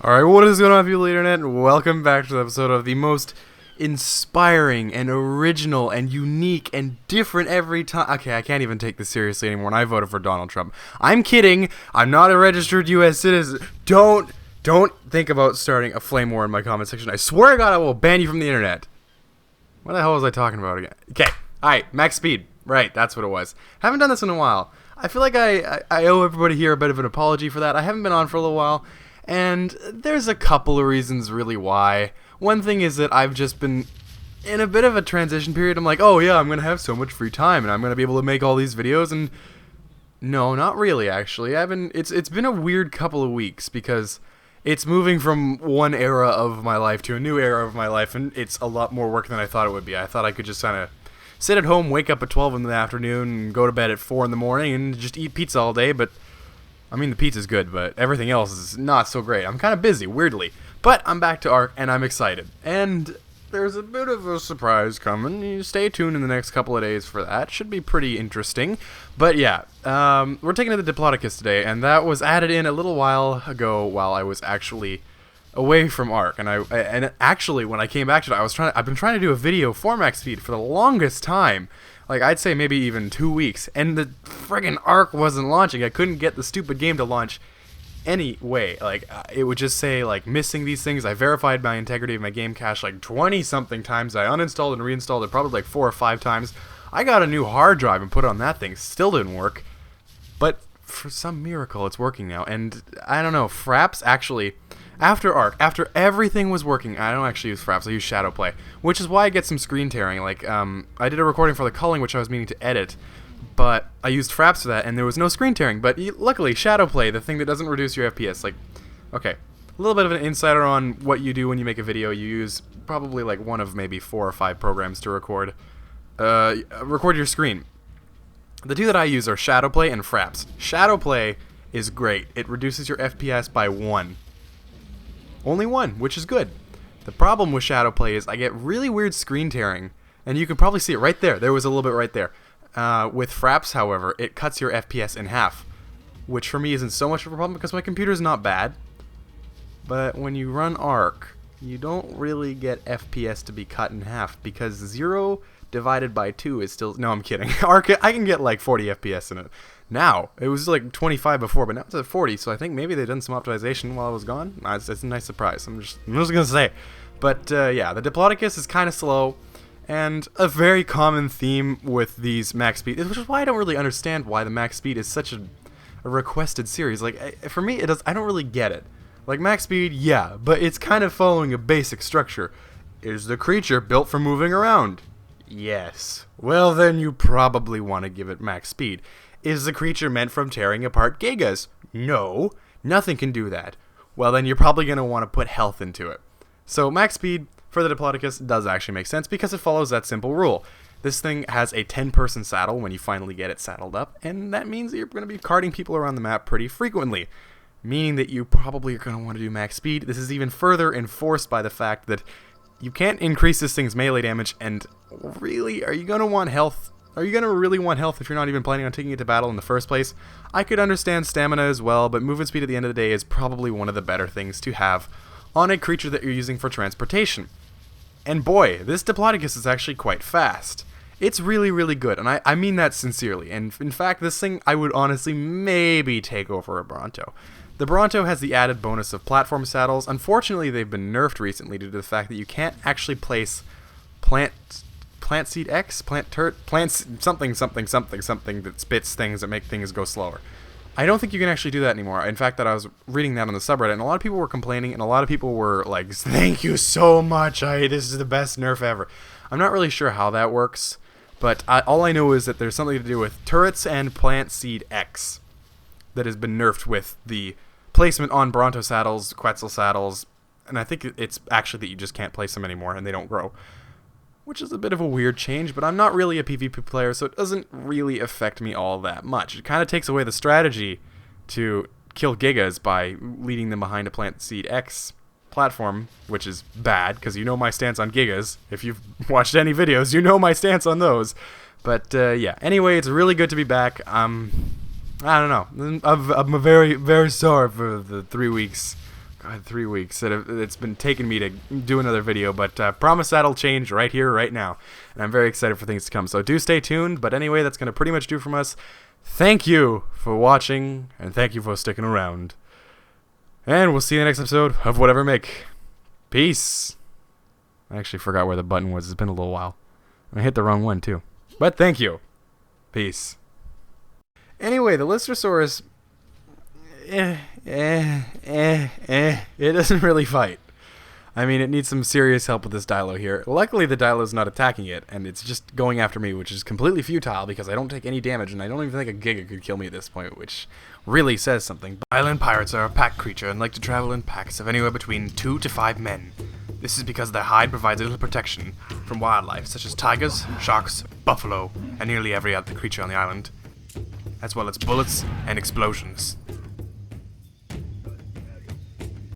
Alright, what is going on, people of the internet? Welcome back to the episode of the most inspiring and original and unique and different every time. Okay, I can't even take this seriously anymore, and I voted for Donald Trump. I'm kidding. I'm not a registered U.S. citizen. Don't think about starting a flame war in my comment section. I swear to God, I will ban you from the internet. What the hell was I talking about again? Okay, alright, Max Speed. Right, that's what it was. Haven't done this in a while. I feel like I owe everybody here a bit of an apology for that. I haven't been on for a little while. And there's a couple of reasons really why. One thing is that I've just been in a bit of a transition period. I'm like, oh yeah, I'm going to have so much free time and I'm going to be able to make all these videos. And no, not really actually. It's been a weird couple of weeks because it's moving from one era of my life to a new era of my life, and it's a lot more work than I thought it would be. I thought I could just kind of sit at home, wake up at 12 in the afternoon, and go to bed at 4 in the morning and just eat pizza all day, but I mean, the pizza's good, but everything else is not so great. I'm kind of busy, weirdly. But I'm back to Ark, and I'm excited. And there's a bit of a surprise coming. You stay tuned in the next couple of days for that. Should be pretty interesting. But yeah, we're taking to the Diplodocus today, and that was added in a little while ago while I was actually away from Ark. And actually, when I came back to it, I've been trying to do a video for Max Speed for the longest time. Like, I'd say maybe even 2 weeks, and the friggin' Ark wasn't launching. I couldn't get the stupid game to launch anyway. Like, it would just say, like, missing these things. I verified my integrity of my game cache like 20-something times. I uninstalled and reinstalled it probably like 4 or 5 times. I got a new hard drive and put it on that thing. Still didn't work. But for some miracle, it's working now. And I don't know, Fraps actually... After Ark, after everything was working, I don't actually use Fraps, I use Shadowplay, which is why I get some screen tearing. Like, I did a recording for the culling, which I was meaning to edit, but I used Fraps for that, and there was no screen tearing. But luckily, Shadowplay, the thing that doesn't reduce your FPS, like, okay, a little bit of an insider on what you do when you make a video. You use probably like one of maybe 4 or 5 programs to record your screen. The two that I use are Shadowplay and Fraps. Shadowplay is great. It reduces your FPS by 1. Only 1, which is good. The problem with Shadowplay is I get really weird screen tearing, and you can probably see it right there. There was a little bit right there. With Fraps, however, it cuts your FPS in half, which for me isn't so much of a problem because my computer's not bad. But when you run Ark, you don't really get FPS to be cut in half because 0 divided by 2 is still... No, I'm kidding. Ark, I can get like 40 FPS in it. Now, it was like 25 before, but now it's at 40, so I think maybe they've done some optimization while I was gone. It's a nice surprise, I'm just gonna say. But yeah, the Diplodocus is kind of slow, and a very common theme with these Max Speed, which is why I don't really understand why the Max Speed is such a requested series. Like, for me, I don't really get it. Like, Max Speed, yeah, but it's kind of following a basic structure. Is the creature built for moving around? Yes. Well, then you probably want to give it Max Speed. Is the creature meant from tearing apart gigas? No, nothing can do that. Well, then you're probably going to want to put health into it. So Max Speed for the Diplodocus does actually make sense because it follows that simple rule. This thing has a 10-person saddle when you finally get it saddled up, and that means that you're going to be carting people around the map pretty frequently, meaning that you probably are going to want to do Max Speed. This is even further enforced by the fact that you can't increase this thing's melee damage, and really, are you going to want health? Are you going to really want health if you're not even planning on taking it to battle in the first place? I could understand stamina as well, but movement speed at the end of the day is probably one of the better things to have on a creature that you're using for transportation. And boy, this Diplodocus is actually quite fast. It's really, really good, and I mean that sincerely. And in fact, this thing I would honestly maybe take over a Bronto. The Bronto has the added bonus of platform saddles. Unfortunately, they've been nerfed recently due to the fact that you can't actually place plant seed X, plant something that spits things that make things go slower. I don't think you can actually do that anymore. In fact, that I was reading that on the subreddit, and a lot of people were complaining, and a lot of people were like, "Thank you so much. This is the best nerf ever." I'm not really sure how that works, but all I know is that there's something to do with turrets and plant seed X that has been nerfed with the placement on Bronto saddles, Quetzal saddles, and I think it's actually that you just can't place them anymore and they don't grow. Which is a bit of a weird change, but I'm not really a PvP player, so it doesn't really affect me all that much. It kind of takes away the strategy to kill Gigas by leading them behind a Plant Seed X platform, which is bad, because you know my stance on Gigas. If you've watched any videos, you know my stance on those. But yeah, anyway, it's really good to be back. I don't know. I'm very, very sorry for the 3 weeks God, 3 weeks. It's been taking me to do another video, but promise that'll change right here, right now. And I'm very excited for things to come. So do stay tuned. But anyway, that's going to pretty much do from us. Thank you for watching, and thank you for sticking around. And we'll see you in the next episode of Whatever Make. Peace. I actually forgot where the button was. It's been a little while. I hit the wrong one, too. But thank you. Peace. Anyway, the Listersaurus... It doesn't really fight. I mean, it needs some serious help with this Dilo here. Luckily, the Dilo's not attacking it, and it's just going after me, which is completely futile because I don't take any damage, and I don't even think a Giga could kill me at this point, which really says something. Island pirates are a pack creature and like to travel in packs of anywhere between 2 to 5 men. This is because their hide provides little protection from wildlife, such as tigers, sharks, buffalo, and nearly every other creature on the island, as well as bullets and explosions.